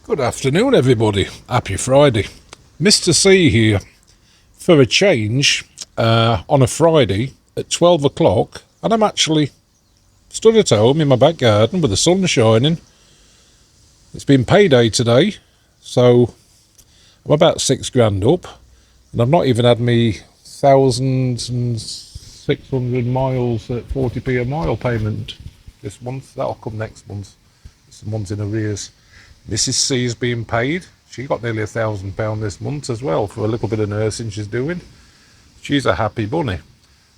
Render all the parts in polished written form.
Good afternoon, everybody. Happy Friday. Mr. C here. For a change, on a Friday at 12 o'clock, and I'm actually stood at home in my back garden with the sun shining. It's been payday today, so I'm about £6,000 up, and I've not even had me 1,600 miles at 40p a mile payment this month. That'll come next month. It's a month in arrears. Mrs. C's being paid. She got nearly £1,000 this month as well for a little bit of nursing she's doing. She's a happy bunny.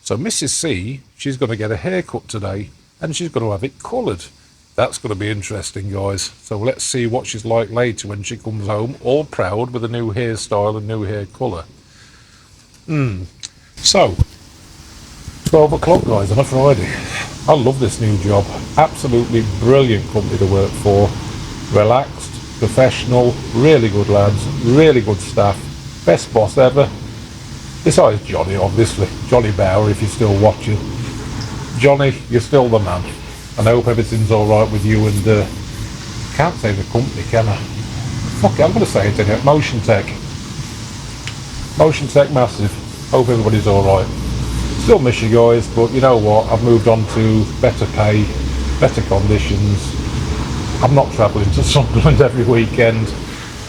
So Mrs. C, she's going to get a haircut today, and she's going to have it coloured. That's going to be interesting, guys. So let's see what she's like later when she comes home, all proud with a new hairstyle and new hair colour. So, 12 o'clock, guys, on a Friday. I love this new job. Absolutely brilliant company to work for. Relaxed, professional, really good lads, really good staff, best boss ever. Besides Johnny, obviously. Johnny Bauer, if you're still watching. Johnny, you're still the man. And I hope everything's alright with you and, can't say the company, can I? Fuck it, I'm going to say it anyway. Motion Tech. Motion Tech Massive. Hope everybody's alright. Still miss you guys, but you know what? I've moved on to better pay, better conditions. I'm not travelling to Sunderland every weekend.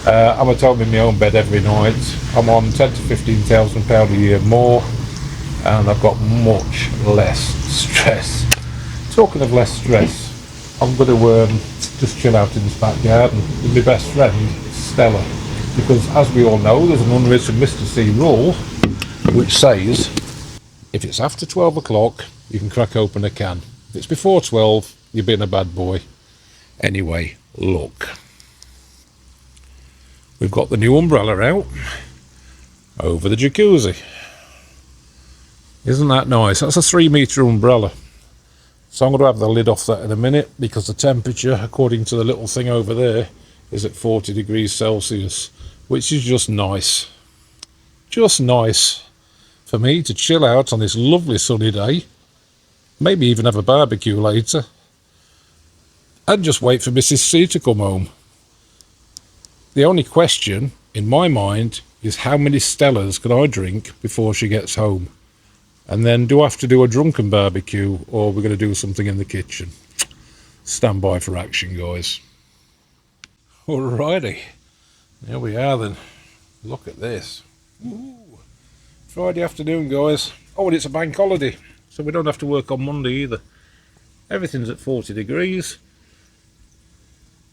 I'm at home in my own bed every night. I'm on £10,000 to £15,000 a year more, and I've got much less stress. Talking of less stress, I'm going to just chill out in this back garden with my best friend, Stella, because as we all know, there's an unwritten Mr. C rule which says if it's after 12 o'clock, you can crack open a can. If it's before 12, you're being a bad boy. Anyway, look. We've got the new umbrella out over the jacuzzi. Isn't that nice? That's a 3-metre umbrella. So I'm going to have the lid off that in a minute because the temperature, according to the little thing over there, is at 40 degrees Celsius, which is just nice. Just nice for me to chill out on this lovely sunny day. Maybe even have a barbecue later. And just wait for Mrs. C to come home. The only question in my mind is how many Stellas can I drink before she gets home? And then do I have to do a drunken barbecue, or we're going to do something in the kitchen? Stand by for action, guys. Alrighty, here we are then. Look at this. Ooh. Friday afternoon, guys. Oh, and it's a bank holiday, so we don't have to work on Monday either. Everything's at 40 degrees.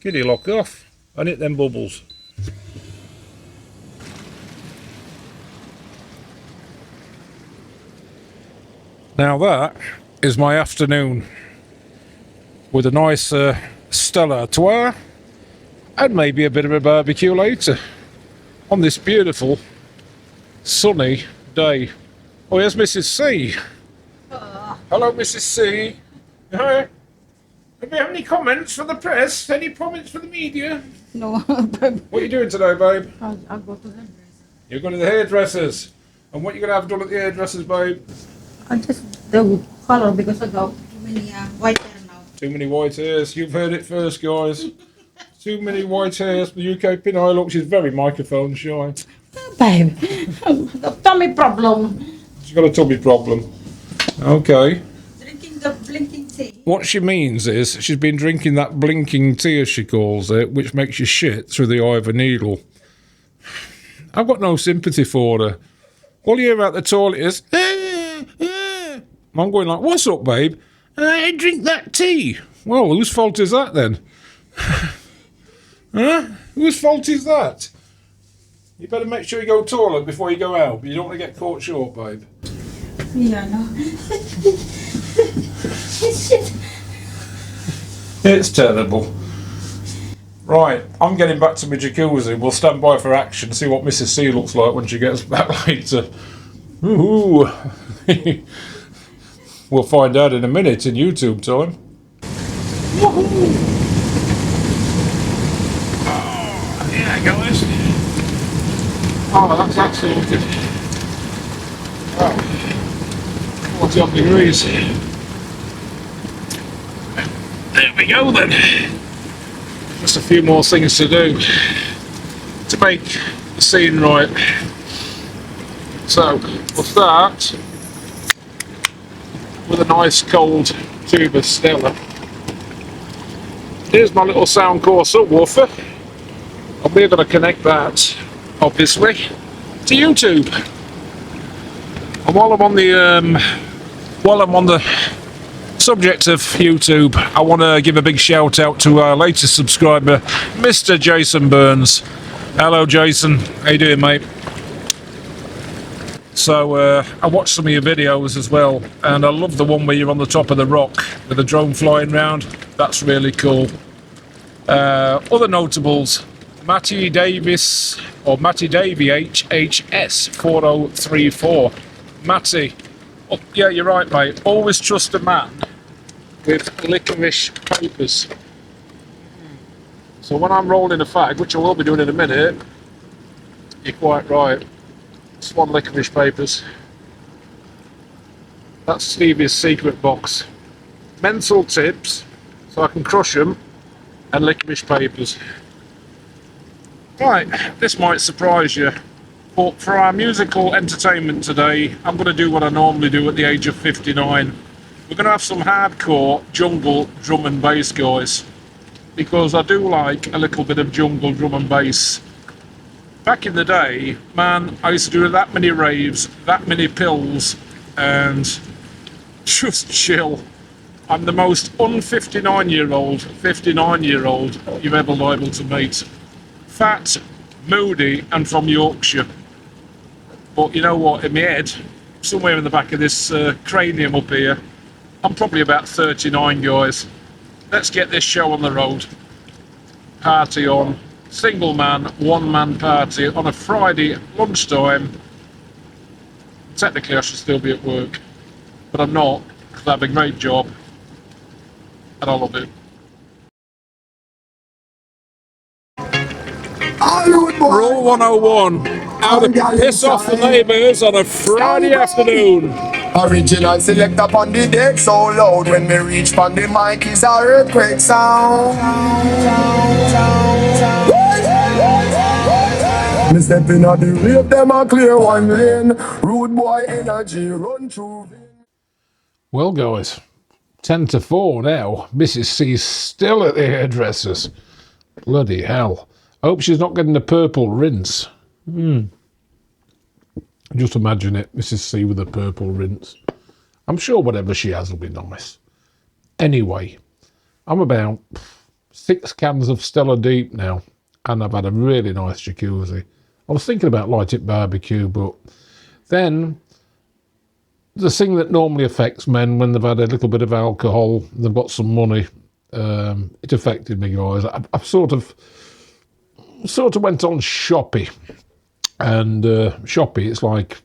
Giddy lock off and hit them bubbles. Now that is my afternoon with a nice Stella Artois and maybe a bit of a barbecue later on this beautiful sunny day. Oh, here's Mrs. C. Hello, Mrs. C. Hi. Do you have any comments for the press? Any comments for the media? No, What are you doing today, babe? I'll go to the hairdresser. You're going to the hairdressers. And what are you going to have done at the hairdressers, babe? I just the color because I got too many white hair now. Too many white hairs. You've heard it first, guys. Too many white hairs. The UK-PINAY look, she's very microphone shy. Babe, the tummy problem. She's got a tummy problem. Okay. Drinking the blinking tea. What she means is she's been drinking that blinking tea, as she calls it, which makes you shit through the eye of a needle. I've got no sympathy for her. All you hear out the toilet is, I'm going like, what's up, babe? I drink that tea. Well, whose fault is that then? Huh? Whose fault is that? You better make sure you go toilet before you go out. You don't want to get caught short, babe. Yeah, no. It's terrible. Right, I'm getting back to my jacuzzi. We'll stand by for action, see what Mrs. C looks like when she gets back later. Ooh. We'll find out in a minute in YouTube time. Woohoo! Oh, yeah, guys. Oh, that's excellent. Oh, 40 odd degrees. There we go then. Just a few more things to do to make the scene right. So we'll start with a nice cold tube of Stella. Here's my little sound core subwoofer, and we're going to connect that, obviously, to YouTube. And while I'm on the subject of YouTube, I want to give a big shout out to our latest subscriber, Mr. Jason Burns. Hello, Jason. How you doing, mate? So I watched some of your videos as well, and I love the one where you're on the top of the rock with the drone flying around. That's really cool. Other notables, Matty Davis, or Matty Davy HHS 4034. Matty, oh, yeah, you're right, mate. Always trust a man with licorice papers. So when I'm rolling a fag, which I will be doing in a minute, you're quite right. Swan licorice papers. That's Stevie's secret box. Mental tips, so I can crush them, and licorice papers. Right, this might surprise you, but for our musical entertainment today, I'm going to do what I normally do at the age of 59. We're going to have some hardcore jungle drum and bass, guys, because I do like a little bit of jungle drum and bass. Back in the day, man, I used to do that many raves, that many pills, and just chill. I'm the most un-59-year-old, 59-year-old you're ever liable to meet. Fat, moody, and from Yorkshire. But you know what, in my head, somewhere in the back of this cranium up here, I'm probably about 39, guys. Let's get this show on the road. Party on. Single man, one man party on a Friday lunchtime. Technically I should still be at work, but I'm not, because I have a great job and I love it. Rule 101, how to piss off the neighbours on a Friday afternoon. Original select up on the deck so loud. When we reach on the mic is a earthquake sound. Me step in on the rave, them a clear one lane. Rude boy energy run through. Well, guys, 10 to 4 now. Mrs. C's still at the hairdresser's. Bloody hell. I hope she's not getting a purple rinse. Just imagine it, Mrs. C with a purple rinse. I'm sure whatever she has will be nice. Anyway, I'm about 6 cans of Stella Deep now, and I've had a really nice jacuzzi. I was thinking about light it barbecue, but then the thing that normally affects men when they've had a little bit of alcohol, they've got some money, it affected me, guys. I sort of went on Shopee, and Shopee, it's like,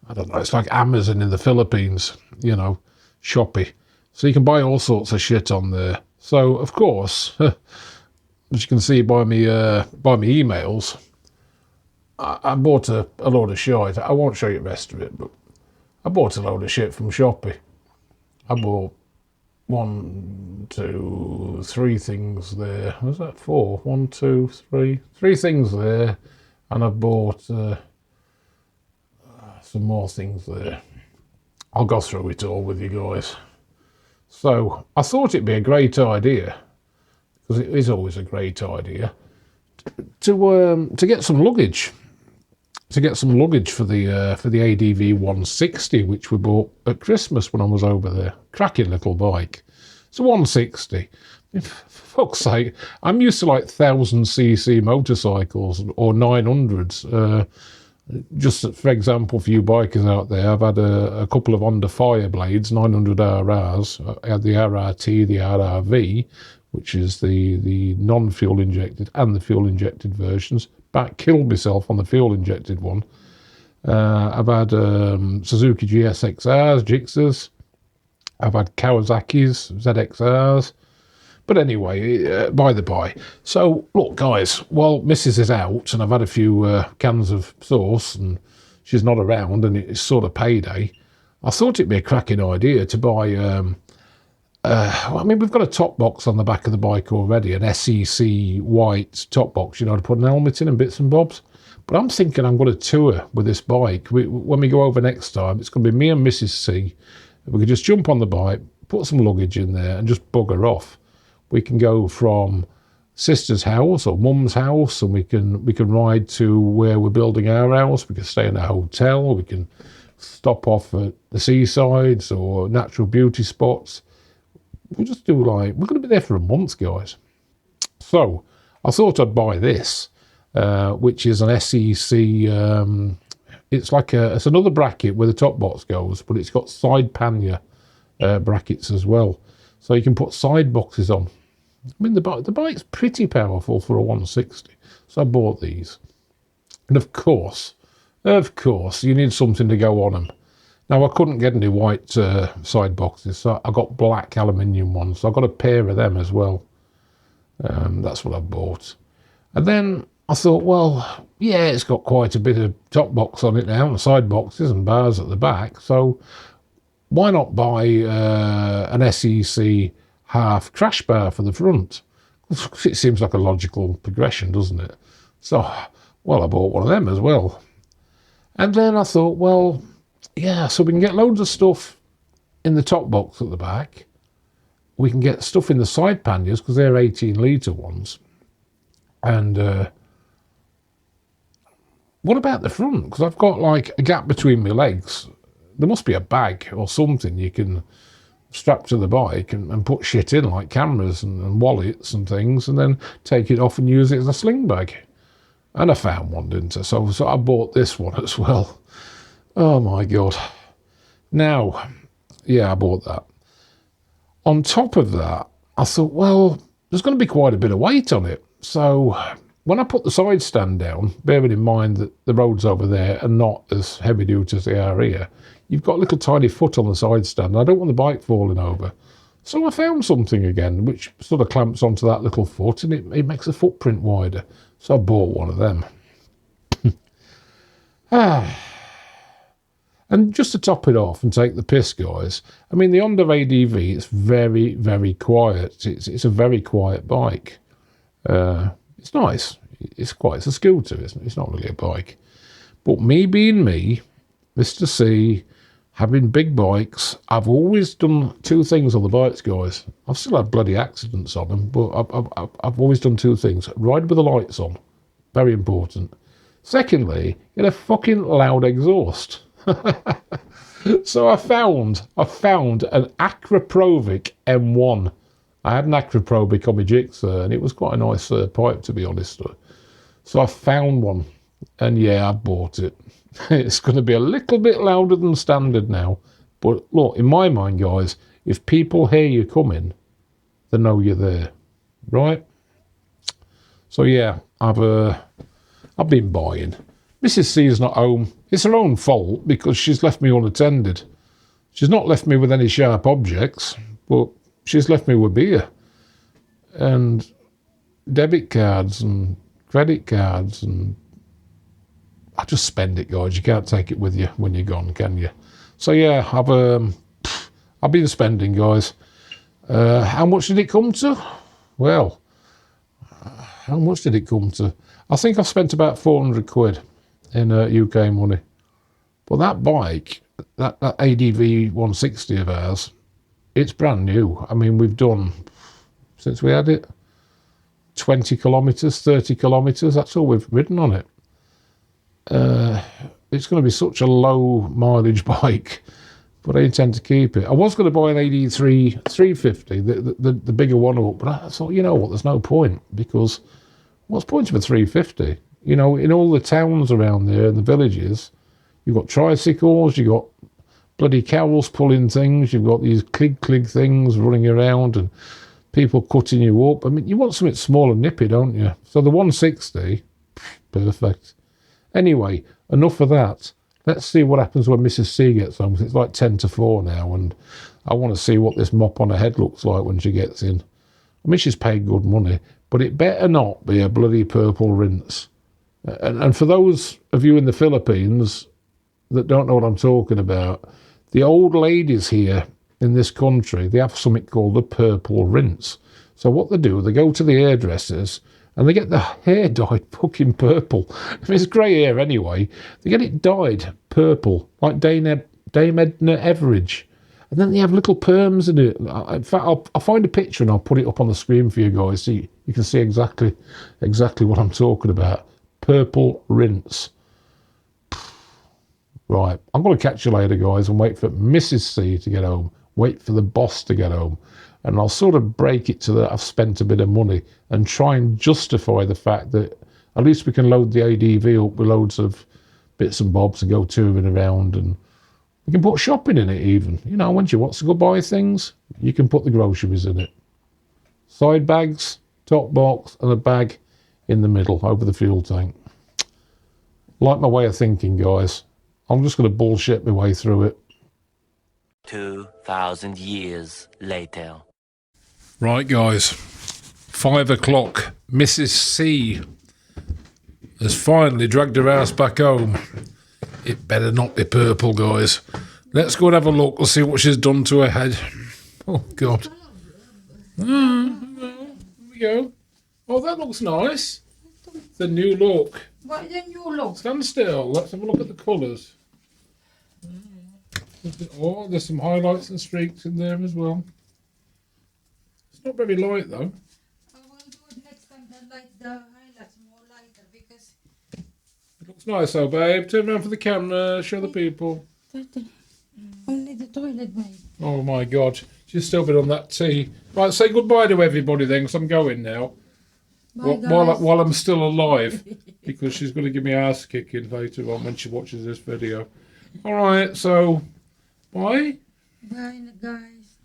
I don't know, it's like Amazon in the Philippines, you know, Shopee. So you can buy all sorts of shit on there. So, of course, as you can see by me emails, I bought a load of shit. I won't show you the rest of it, but I bought a load of shit from Shopee. I bought 1, 2, 3 things there. Was that 4? 1, 2, 3. 3 things there. And I bought some more things there. I'll go through it all with you guys. So I thought it'd be a great idea, because it is always a great idea, to get some luggage. To get some luggage for the ADV 160, which we bought at Christmas when I was over there. Cracking little bike. It's a 160. For fuck's sake, I'm used to like 1000cc motorcycles or 900s. Just for example, for you bikers out there, I've had a couple of Honda Fireblades, 900 RRs. I had the RRT, the RRV, which is the non-fuel injected and the fuel injected versions. Back killed myself on the fuel injected one. I've had Suzuki GSXRs, Gixxers. I've had Kawasaki's ZXRs. But anyway, by the by. So, look, guys, while Mrs. is out and I've had a few cans of sauce and she's not around and it's sort of payday, I thought it'd be a cracking idea to buy I mean, we've got a top box on the back of the bike already, an SEC white top box, you know, to put an helmet in and bits and bobs. But I'm thinking I'm going to tour with this bike. When we go over next time, it's going to be me and Mrs. C. We could just jump on the bike, put some luggage in there and just bugger off. We can go from sister's house or mum's house, and we can ride to where we're building our house. We can stay in a hotel. We can stop off at the seasides or natural beauty spots. We'll just do we're going to be there for a month, guys. So I thought I'd buy this, which is an SEC. It's another bracket where the top box goes, but it's got side pannier brackets as well, so you can put side boxes on. I mean, the bike's pretty powerful for a 160, so I bought these. And of course, you need something to go on them. Now, I couldn't get any white side boxes, so I got black aluminium ones. So I got a pair of them as well. That's what I bought. And then I thought, well, yeah, it's got quite a bit of top box on it now, and side boxes and bars at the back. So why not buy an SEC half crash bar for the front? It seems like a logical progression, doesn't it? So, well, I bought one of them as well. And then I thought, well, yeah, so we can get loads of stuff in the top box at the back. We can get stuff in the side panniers because they're 18-litre ones. And what about the front? Because I've got like a gap between my legs. There must be a bag or something you can strap to the bike and put shit in, like cameras and wallets and things, and then take it off and use it as a sling bag. And I found one, didn't I? So I bought this one as well. Oh my God. Now, yeah, I bought that. On top of that, I thought, well, there's going to be quite a bit of weight on it. So when I put the side stand down, bearing in mind that the roads over there are not as heavy duty as they are here, you've got a little tiny foot on the side stand. I don't want the bike falling over. So I found something again, which sort of clamps onto that little foot, and it makes the footprint wider. So I bought one of them. And just to top it off and take the piss, guys, I mean, the Honda ADV is very, very quiet. It's a very quiet bike. It's nice. It's a scooter, isn't it? It's not really a bike. But me being me, Mr. C, having big bikes, I've always done two things on the bikes, guys. I've still had bloody accidents on them, but I've always done two things. Ride with the lights on. Very important. Secondly, get a fucking loud exhaust. So I found an Acroprovic M1. I had an Acroprovic on my Jigsaw, and it was quite a nice pipe, to be honest. So I found one, and yeah, I bought it. It's going to be a little bit louder than standard now, but look, in my mind, guys, if people hear you coming, they know you're there, right? So yeah, I've been buying. Mrs. C is not home. It's her own fault because she's left me unattended. She's not left me with any sharp objects, but she's left me with beer and debit cards and credit cards, and I just spend it, guys. You can't take it with you when you're gone, can you? So yeah, I've been spending, guys. How much did it come to? Well, how much did it come to? I think I've spent about 400 quid in UK money. But that bike, that ADV 160 of ours, it's brand new. I mean, we've done, since we had it, 20 kilometres, 30 kilometres. That's all we've ridden on it. It's going to be such a low mileage bike, but I intend to keep it. I was going to buy an AD 350, the bigger one up, but I thought, you know what, there's no point, because what's the point of a 350? You know, in all the towns around there, and the villages, you've got tricycles, you've got bloody cows pulling things, you've got these clig things running around and people cutting you up. I mean, you want something small and nippy, don't you? So the 160, perfect. Anyway, enough of that. Let's see what happens when Mrs. C gets home, because it's like 10 to 4 now, and I want to see what this mop on her head looks like when she gets in. I mean, she's paid good money, but it better not be a bloody purple rinse. And for those of you in the Philippines that don't know what I'm talking about, the old ladies here in this country, they have something called a purple rinse. So what they do, they go to the hairdressers and they get the hair dyed fucking purple. I mean, it's grey hair anyway. They get it dyed purple, like Dame Edna Everage. And then they have little perms in it. In fact, I'll find a picture and I'll put it up on the screen for you guys so you can see exactly what I'm talking about. Purple rinse. Right, I'm going to catch you later, guys, and wait for Mrs. C to get home. Wait for the boss to get home. And I'll sort of break it to that I've spent a bit of money and try and justify the fact that at least we can load the ADV up with loads of bits and bobs and go touring around, and we can put shopping in it even. You know, once you want to go buy things, you can put the groceries in it. Side bags, top box, and a bag in the middle over the fuel tank. Like my way of thinking, guys. I'm just going to bullshit my way through it. 2,000 years later. Right, guys. 5 o'clock. Mrs. C has finally dragged her ass back home. It better not be purple, guys. Let's go and have a look and see what she's done to her head. Oh, God. Here we go. Oh, that looks nice. It's a new look. What is a new look? Stand still. Let's have a look at the colours. Oh, there's some highlights and streaks in there as well. It's not very light, though. I will do it next time. The highlights more lighter because. It looks nice, though, babe. Turn around for the camera. Show the people. Only the toilet, babe. Oh, my God. She's still been on that tea. Right, say goodbye to everybody then, because I'm going now. Bye, While I'm still alive, because she's going to give me ass kicking later on when she watches this video. All right, so bye. Bye, guys.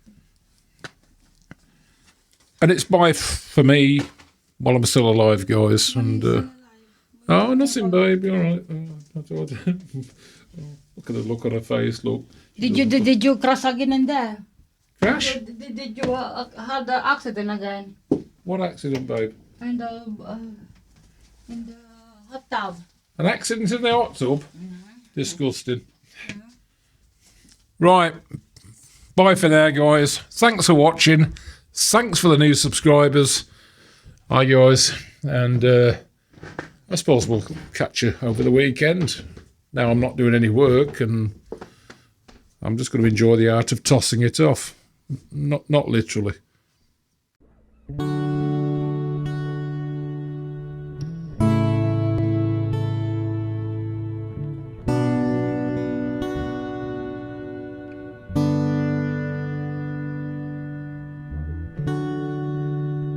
And it's bye for me while I'm still alive, guys. And oh, nothing, baby. All right. Look at the look on her face. Look. Did you crash again in there? Crash? Did you have the accident again? What accident, babe? In the hot tub. An accident in the hot tub? Disgusting. Right. Bye for now, guys. Thanks for watching. Thanks for the new subscribers. Hi, guys. And I suppose we'll catch you over the weekend. Now I'm not doing any work and I'm just going to enjoy the art of tossing it off. Not literally.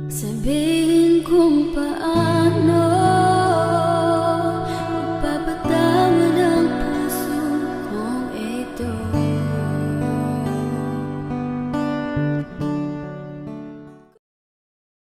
Sabihin kong